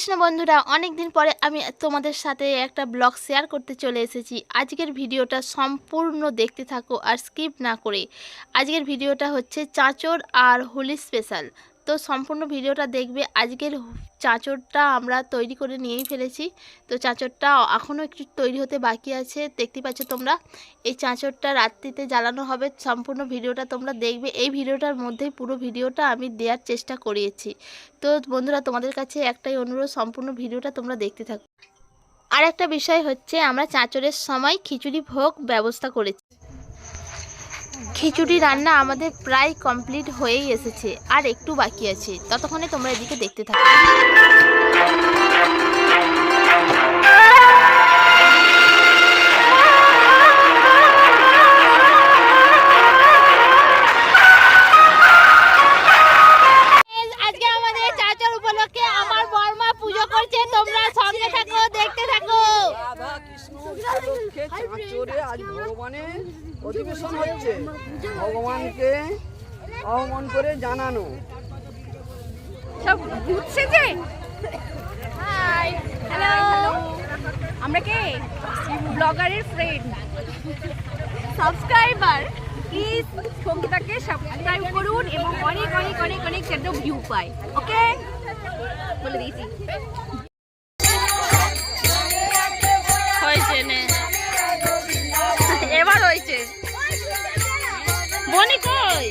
কৃষ্ণ বন্ধুরা, অনেক দিন পরে আমি তোমাদের সাথে একটা ব্লগ শেয়ার করতে চলে এসেছি। আজকের ভিডিওটা সম্পূর্ণ দেখতে থাকো আর স্কিপ না করে। আজকের ভিডিওটা হচ্ছে চাঁচর আর হোলি স্পেশাল, তো সম্পূর্ণ ভিডিওটা দেখবে। আজকের চাঁচরটা আমরা তৈরি করে নিয়েই ফেলেছি, তো চাঁচরটা এখনও একটু তৈরি হতে বাকি আছে। দেখতে পাচ্ছ তোমরা, এই চাঁচরটা রাত্রিতে জ্বালানো হবে। সম্পূর্ণ ভিডিওটা তোমরা দেখবে। এই ভিডিওটার মধ্যেই পুরো ভিডিওটা আমি দেওয়ার চেষ্টা করিয়েছি। তো বন্ধুরা, তোমাদের কাছে একটাই অনুরোধ, সম্পূর্ণ ভিডিওটা তোমরা দেখতে থাকো। আর একটা বিষয় হচ্ছে, আমরা চাঁচরের সময় খিচুড়ি ভোগ ব্যবস্থা করেছি। খিচুড়ি রান্না আমাদের প্রায় কমপ্লিট হয়েই এসেছে, আর একটু বাকি আছে। ততক্ষণে তোমরা এদিকে দেখতে থাকো। আজকে আমাদের চাঁচর উপলক্ষে আমার বর্মা পুজো করছে, তোমরা সঙ্গে থাকো, দেখতে থাকো। রাধা কৃষ্ণ উপলক্ষে চাঁচরে আজ ভগবানের অধিবেশন হচ্ছে। ভগবানকে আহ্বান করে জানানো সব ঘুরছে যে। হাই, হ্যালো, আমরা কে ব্লগারের ফ্রেন্ড সাবস্ক্রাইবার। প্লিজ সঙ্গীতাকে সাবস্ক্রাইব করুন এবং অনেক অনেক অনেক অনেক যেন ভিউ পায়। ওকে, বলে দিয়েছি। হয়েছে নে, এবার হয়েছে। বনি কই?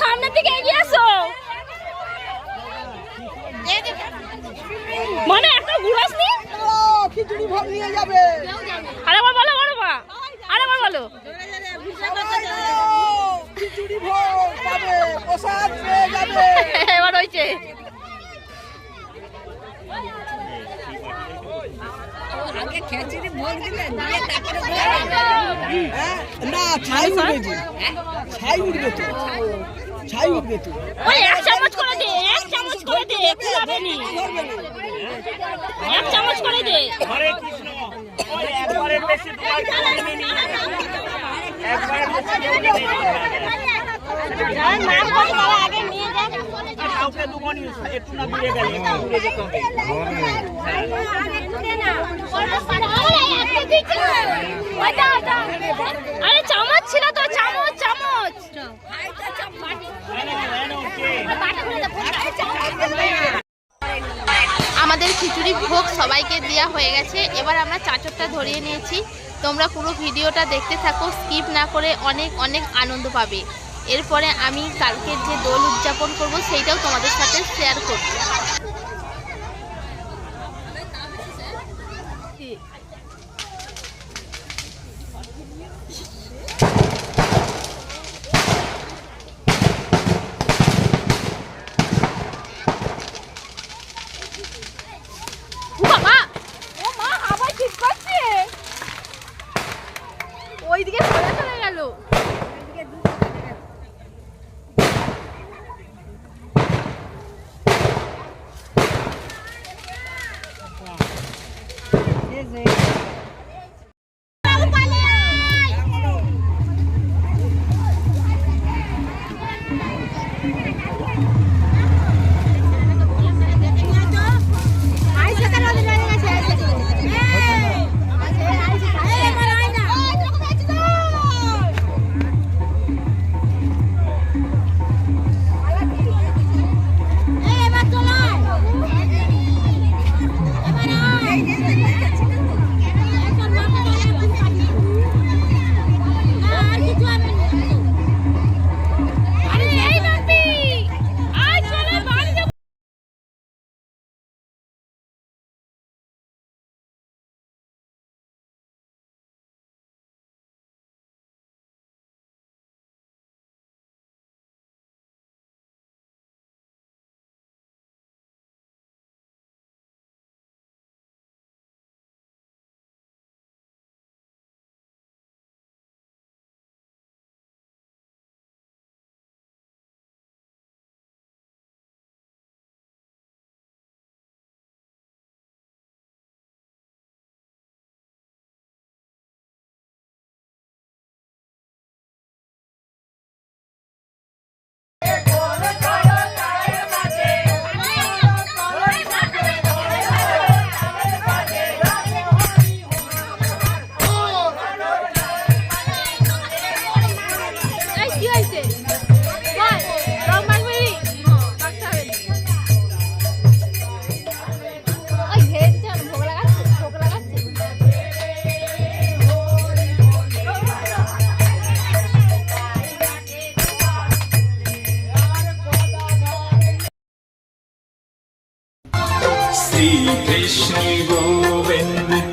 সামনের দিকে এগিয়ে আসো, মানে একটা ঘুরাসনি খিচুড়ি ভোগ নিয়ে যাবে। আরেকবার বলো, বলো মা, আরেকবার বলো। খিচুড়ি ভোগ পাবে, প্রসাদ পেয়ে যাবে। এবার হয়েছে। হ্যাঁ? না, ছাই উঠবে তো। ছাই উঠবে তো। ছাই উঠবে তো। ওই এক চামচ করে দে, এক চামচ করে দে, কুলাবে নি। এক চামচ করে দে। হরে কৃষ্ণ। ওই একবারের বেশি দুবার করে নেবে নি। একবারের বেশি কেউ নেবে না। যারা নাম করে তারা আগে নিয়ে যাক। আর কাউকে দুবনি একটু না দূরে গেলে একটু দূরে যেতে হবে। আরে চামচ ছিল তো, চামচ চামচ। আমাদের খিচুড়ি ভোগ সবাইকে দেওয়া হয়ে গেছে। এবার আমরা চাচরটা ধরিয়ে নিয়েছি। তোমরা পুরো ভিডিওটা দেখতে থাকো, স্কিপ না করে, অনেক অনেক আনন্দ পাবে। এরপরে আমি কালকের যে দোল উদযাপন করব সেইটাও তোমাদের সাথে শেয়ার করব। বাবা, ও মা হাওয়ায় ঠিক করছে, ওইদিকে চলে চলে গেল। श्री कृष्ण गोविंद